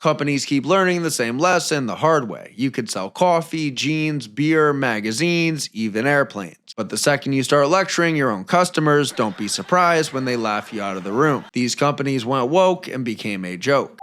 Companies keep learning the same lesson the hard way. You could sell coffee, jeans, beer, magazines, even airplanes. But the second you start lecturing your own customers, don't be surprised when they laugh you out of the room. These companies went woke and became a joke.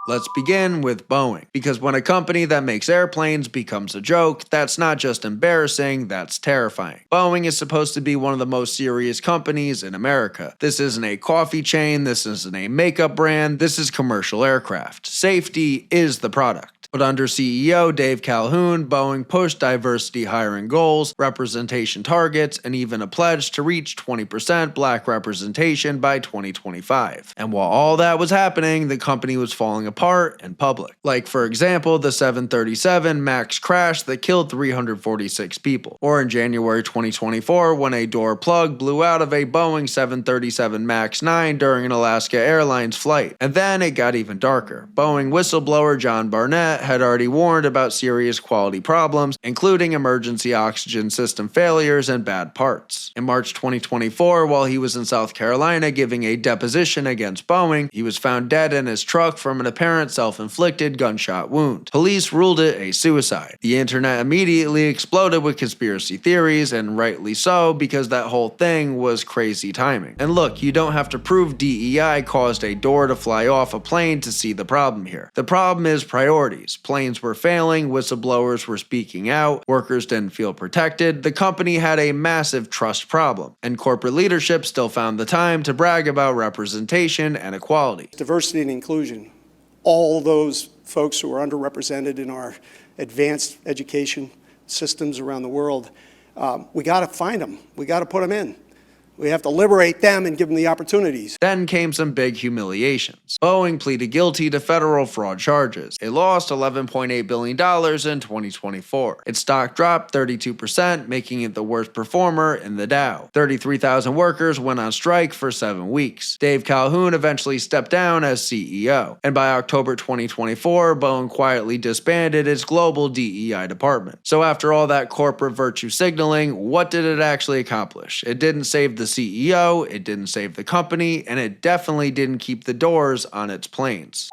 Let's begin with Boeing, because when a company that makes airplanes becomes a joke, that's not just embarrassing, that's terrifying. Boeing is supposed to be one of the most serious companies in America. This isn't a coffee chain, this isn't a makeup brand, this is commercial aircraft. Safety is the product. But under CEO Dave Calhoun, Boeing pushed diversity hiring goals, representation targets, and even a pledge to reach 20% black representation by 2025. And while all that was happening, the company was falling apart in public. Like, for example, the 737 MAX crash that killed 346 people. Or in January 2024, when a door plug blew out of a Boeing 737 MAX 9 during an Alaska Airlines flight. And then it got even darker. Boeing whistleblower John Barnett had already warned about serious quality problems, including emergency oxygen system failures and bad parts. In March 2024, while he was in South Carolina giving a deposition against Boeing, he was found dead in his truck from an apparent self-inflicted gunshot wound. Police ruled it a suicide. The internet immediately exploded with conspiracy theories, and rightly so, because that whole thing was crazy timing. And look, you don't have to prove DEI caused a door to fly off a plane to see the problem here. The problem is priorities. Planes were failing, whistleblowers were speaking out, workers didn't feel protected, the company had a massive trust problem, and corporate leadership still found the time to brag about representation and equality. Diversity and inclusion. All those folks who are underrepresented in our advanced education systems around the world, we got to find them. We got to put them in. We have to liberate them and give them the opportunities. Then came some big humiliations. Boeing pleaded guilty to federal fraud charges. It lost $11.8 billion in 2024. Its stock dropped 32%, making it the worst performer in the Dow. 33,000 workers went on strike for 7 weeks. Dave Calhoun eventually stepped down as CEO. And by October 2024, Boeing quietly disbanded its global DEI department. So after all that corporate virtue signaling, what did it actually accomplish? It didn't save the CEO, it didn't save the company, and it definitely didn't keep the doors on its planes.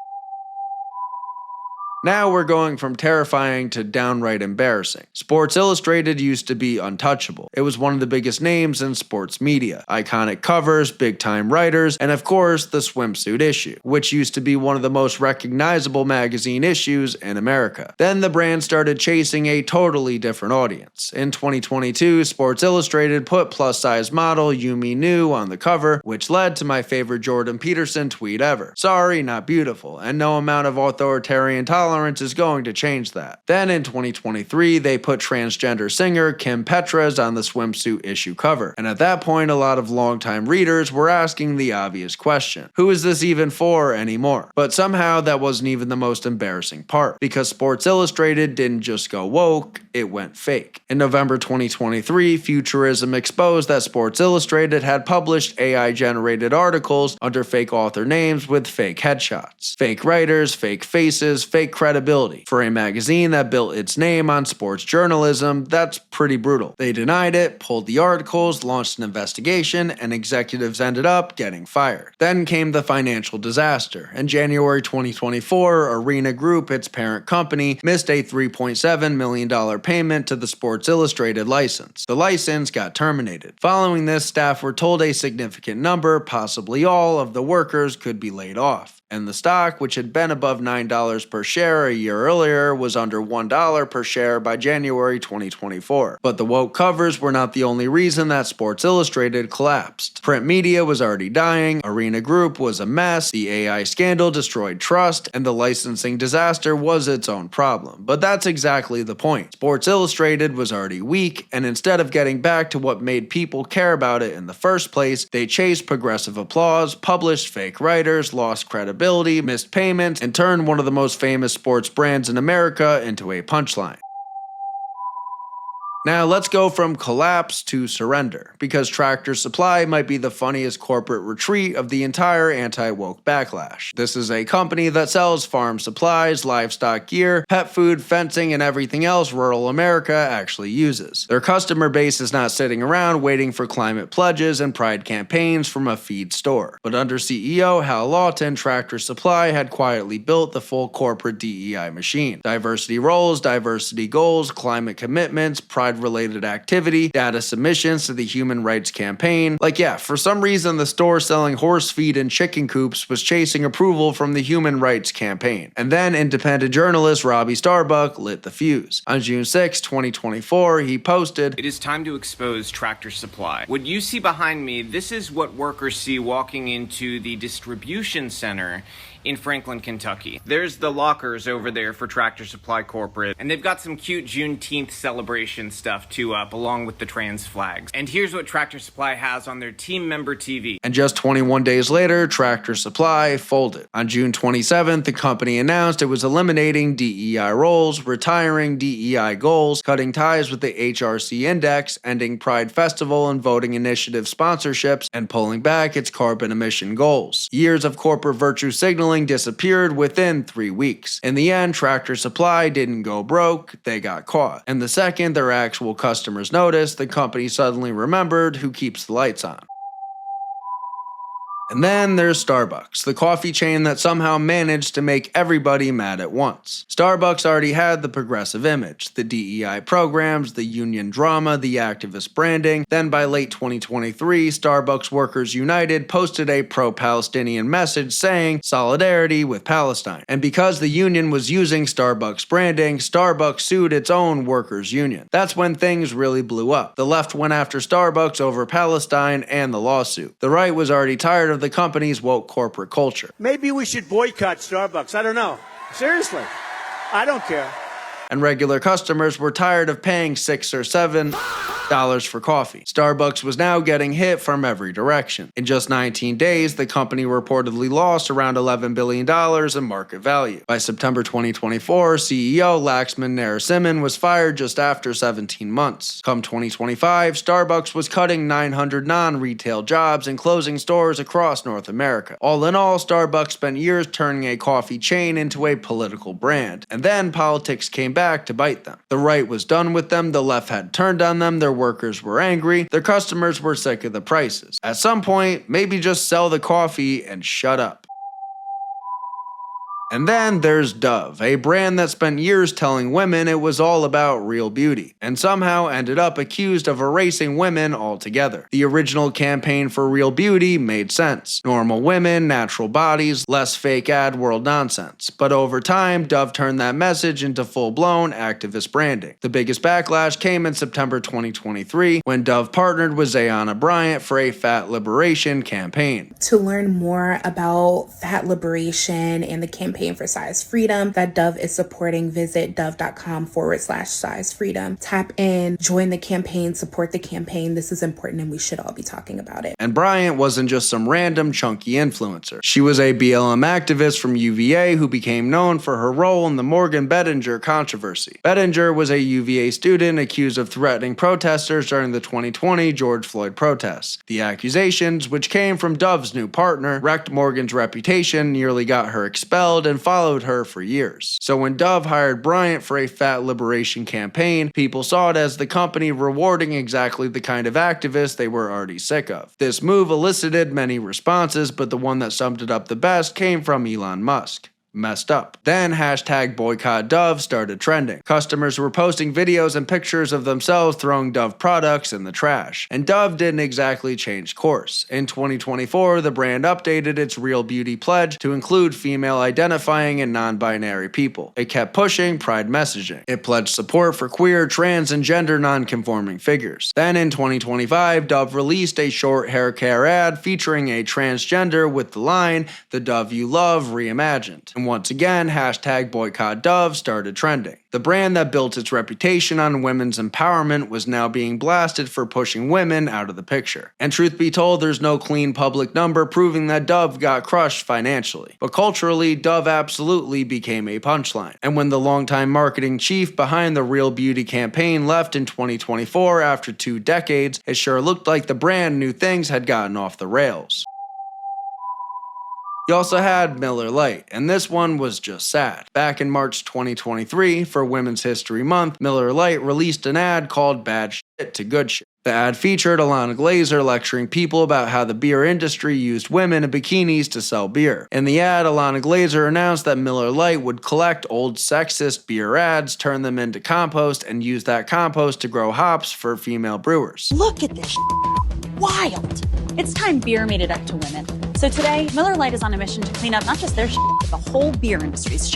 Now we're going from terrifying to downright embarrassing. Sports Illustrated used to be untouchable. It was one of the biggest names in sports media. Iconic covers, big-time writers, and of course the swimsuit issue, which used to be one of the most recognizable magazine issues in America. Then the brand started chasing a totally different audience. In 2022, Sports Illustrated put plus-size model Yumi Nu on the cover, which led to my favorite Jordan Peterson tweet ever. Sorry, not beautiful, and no amount of authoritarian tolerance is going to change that. Then in 2023, they put transgender singer Kim Petras on the swimsuit issue cover. And at that point, a lot of longtime readers were asking the obvious question: who is this even for anymore? But somehow that wasn't even the most embarrassing part, because Sports Illustrated didn't just go woke, it went fake. In November 2023, Futurism exposed that Sports Illustrated had published AI-generated articles under fake author names with fake headshots. Fake writers, fake faces, fake credibility. For a magazine that built its name on sports journalism, that's pretty brutal. They denied it, pulled the articles, launched an investigation, and executives ended up getting fired. Then came the financial disaster. In January 2024, Arena Group, its parent company, missed a $3.7 million payment to the Sports Illustrated license. The license got terminated. Following this, staff were told a significant number, possibly all, of the workers could be laid off. And the stock, which had been above $9 per share a year earlier, was under $1 per share by January 2024. But the woke covers were not the only reason that Sports Illustrated collapsed. Print media was already dying, Arena Group was a mess, the AI scandal destroyed trust, and the licensing disaster was its own problem. But that's exactly the point. Sports Illustrated was already weak, and instead of getting back to what made people care about it in the first place, they chased progressive applause, published fake writers, lost credibility, missed payments, and turned one of the most famous sports brands in America into a punchline. Now let's go from collapse to surrender, because Tractor Supply might be the funniest corporate retreat of the entire anti-woke backlash. This is a company that sells farm supplies, livestock gear, pet food, fencing, and everything else rural America actually uses. Their customer base is not sitting around waiting for climate pledges and pride campaigns from a feed store. But under CEO Hal Lawton, Tractor Supply had quietly built the full corporate DEI machine. Diversity roles, diversity goals, climate commitments, pride-related activity, data submissions to the Human Rights Campaign. For some reason the store selling horse feed and chicken coops was chasing approval from the Human Rights Campaign. And then independent journalist Robbie Starbuck lit the fuse. On June 6, 2024, he posted, "It is time to expose Tractor Supply. What you see behind me, this is what workers see walking into the distribution center in Franklin, Kentucky. There's the lockers over there for Tractor Supply Corporate, and they've got some cute Juneteenth celebration stuff too up, along with the trans flags. And here's what Tractor Supply has on their team member TV." And just 21 days later, Tractor Supply folded. On June 27th, the company announced it was eliminating DEI roles, retiring DEI goals, cutting ties with the HRC Index, ending Pride Festival and voting initiative sponsorships, and pulling back its carbon emission goals. Years of corporate virtue signaling disappeared within 3 weeks. In the end, Tractor Supply didn't go broke, they got caught. And the second their actual customers noticed, the company suddenly remembered who keeps the lights on. And then there's Starbucks, the coffee chain that somehow managed to make everybody mad at once. Starbucks already had the progressive image, the DEI programs, the union drama, the activist branding. Then by late 2023, Starbucks Workers United posted a pro-Palestinian message saying solidarity with Palestine. And because the union was using Starbucks branding, Starbucks sued its own workers union. That's when things really blew up. The left went after Starbucks over Palestine and the lawsuit. The right was already tired of the company's woke corporate culture. Maybe we should boycott Starbucks. I don't know. Seriously. I don't care. And regular customers were tired of paying $6 or $7 for coffee. Starbucks was now getting hit from every direction. In just 19 days, the company reportedly lost around $11 billion in market value. By September 2024, CEO Laxman Narasimhan was fired just after 17 months. Come 2025, Starbucks was cutting 900 non-retail jobs and closing stores across North America. All in all, Starbucks spent years turning a coffee chain into a political brand. And then politics came back to bite them. The right was done with them, the left had turned on them, their workers were angry, their customers were sick of the prices. At some point, maybe just sell the coffee and shut up. And then there's Dove, a brand that spent years telling women it was all about real beauty, and somehow ended up accused of erasing women altogether. The original campaign for real beauty made sense. Normal women, natural bodies, less fake ad world nonsense. But over time, Dove turned that message into full-blown activist branding. The biggest backlash came in September 2023, when Dove partnered with Zayana Bryant for a fat liberation campaign. To learn more about fat liberation and the campaign for size freedom that Dove is supporting, visit dove.com/size freedom. Tap in, join the campaign, support the campaign. This is important and we should all be talking about it. And Bryant wasn't just some random chunky influencer. She was a BLM activist from UVA who became known for her role in the Morgan Bettinger controversy. Bettinger was a UVA student accused of threatening protesters during the 2020 George Floyd protests. The accusations, which came from Dove's new partner, wrecked Morgan's reputation, nearly got her expelled, and followed her for years. So when Dove hired Bryant for a fat liberation campaign, people saw it as the company rewarding exactly the kind of activists they were already sick of. This move elicited many responses, but the one that summed it up the best came from Elon Musk. Messed up. Then hashtag boycott Dove started trending. Customers were posting videos and pictures of themselves throwing Dove products in the trash. And Dove didn't exactly change course. In 2024, the brand updated its Real Beauty pledge to include female identifying and non-binary people. It kept pushing pride messaging. It pledged support for queer, trans, and gender non-conforming figures. Then in 2025, Dove released a short hair care ad featuring a transgender with the line, "The Dove You Love Reimagined." And once again, hashtag boycott Dove started trending. The brand that built its reputation on women's empowerment was now being blasted for pushing women out of the picture. And truth be told, there's no clean public number proving that Dove got crushed financially. But culturally, Dove absolutely became a punchline. And when the longtime marketing chief behind the Real Beauty campaign left in 2024 after 2 decades, it sure looked like the brand knew things had gotten off the rails. You also had Miller Lite, and this one was just sad. Back in March 2023, for Women's History Month, Miller Lite released an ad called Bad Shit to Good Shit. The ad featured Alana Glazer lecturing people about how the beer industry used women in bikinis to sell beer. In the ad, Alana Glazer announced that Miller Lite would collect old sexist beer ads, turn them into compost, and use that compost to grow hops for female brewers. Look at this wild. It's time beer made it up to women. So today, Miller Lite is on a mission to clean up not just their but the whole beer industry's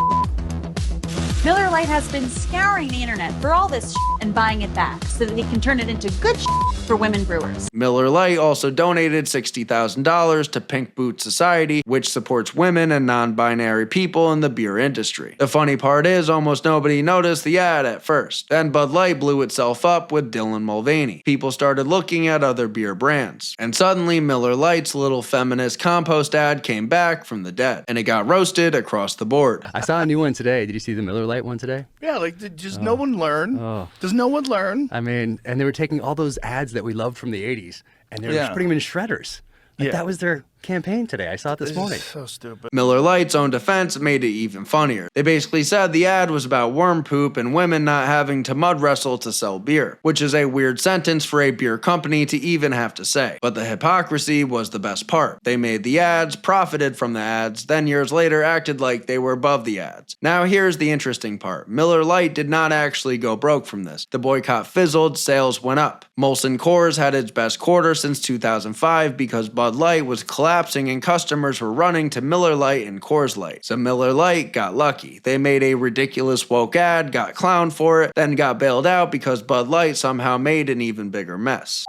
Miller Lite has been scouring the internet for all this and buying it back so that they can turn it into good for women brewers. Miller Lite also donated $60,000 to Pink Boot Society, which supports women and non-binary people in the beer industry. The funny part is almost nobody noticed the ad at first. Then Bud Light blew itself up with Dylan Mulvaney. People started looking at other beer brands. And suddenly Miller Lite's little feminist compost ad came back from the dead. And it got roasted across the board. I saw a new one today. Did you see the Miller Lite one today? Yeah, like, does no one learn? Does no one learn? I mean, and they were taking all those ads that we loved from the 80s, and they were just putting them in shredders. Like, that was their campaign today. I saw it this morning. So stupid. Miller Lite's own defense made it even funnier. They basically said the ad was about worm poop and women not having to mud wrestle to sell beer, which is a weird sentence for a beer company to even have to say. But the hypocrisy was the best part. They made the ads, profited from the ads, then years later acted like they were above the ads. Now here's the interesting part. Miller Lite did not actually go broke from this. The boycott fizzled, sales went up. Molson Coors had its best quarter since 2005 because Bud Light was collapsing and customers were running to Miller Lite and Coors Light. So Miller Lite got lucky. They made a ridiculous woke ad, got clowned for it, then got bailed out because Bud Light somehow made an even bigger mess.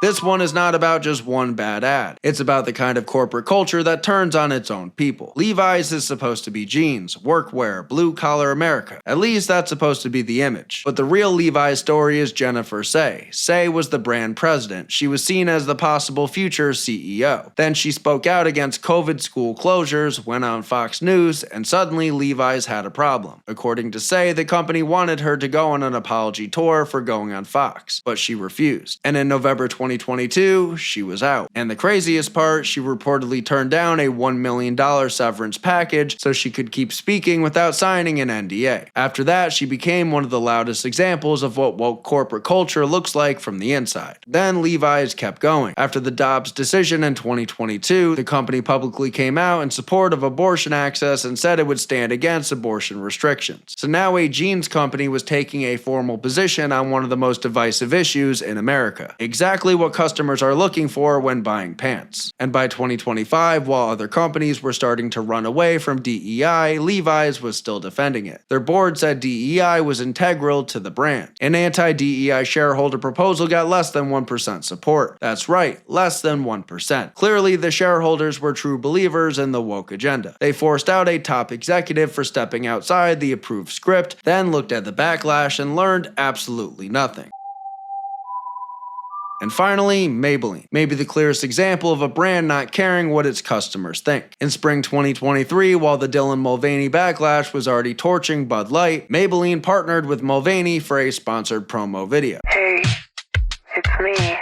This one is not about just one bad ad. It's about the kind of corporate culture that turns on its own people. Levi's is supposed to be jeans, workwear, blue-collar America. At least that's supposed to be the image. But the real Levi's story is Jennifer Say. Say was the brand president. She was seen as the possible future CEO. Then she spoke out against COVID school closures, went on Fox News, and suddenly Levi's had a problem. According to Say, the company wanted her to go on an apology tour for going on Fox, but she refused. And in November 2022, she was out. And the craziest part, she reportedly turned down a $1 million severance package so she could keep speaking without signing an NDA. After that, she became one of the loudest examples of what woke corporate culture looks like from the inside. Then Levi's kept going. After the Dobbs decision in 2022, the company publicly came out in support of abortion access and said it would stand against abortion restrictions. So now a jeans company was taking a formal position on one of the most divisive issues in America. Exactly what customers are looking for when buying pants. And by 2025, while other companies were starting to run away from DEI, Levi's was still defending it. Their board said DEI was integral to the brand. An anti-DEI shareholder proposal got less than 1% support. That's right, less than 1%. Clearly, the shareholders were true believers in the woke agenda. They forced out a top executive for stepping outside the approved script, then looked at the backlash and learned absolutely nothing. And finally, Maybelline. Maybe the clearest example of a brand not caring what its customers think. In spring 2023, while the Dylan Mulvaney backlash was already torching Bud Light, Maybelline partnered with Mulvaney for a sponsored promo video. Hey, it's me.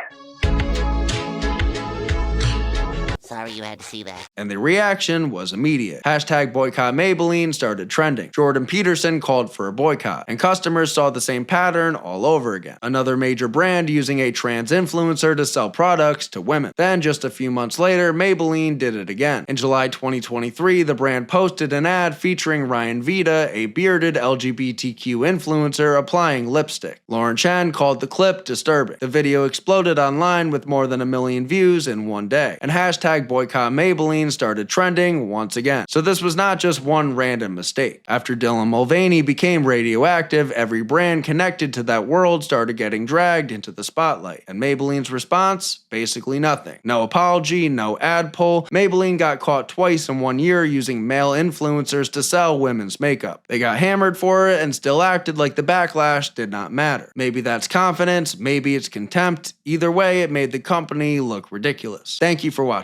Sorry you had to see that. And the reaction was immediate. Hashtag boycott Maybelline started trending. Jordan Peterson called for a boycott, and customers saw the same pattern all over again. Another major brand using a trans influencer to sell products to women. Then just a few months later, Maybelline did it again. In July 2023, the brand posted an ad featuring Ryan Vita, a bearded LGBTQ influencer applying lipstick. Lauren Chen called the clip disturbing. The video exploded online with more than 1 million views in one day. And hashtag boycott Maybelline started trending once again. So this was not just one random mistake. After Dylan Mulvaney became radioactive, every brand connected to that world started getting dragged into the spotlight. And Maybelline's response? Basically nothing. No apology, no ad pull. Maybelline got caught twice in 1 year using male influencers to sell women's makeup. They got hammered for it and still acted like the backlash did not matter. Maybe that's confidence, maybe it's contempt. Either way, it made the company look ridiculous. Thank you for watching.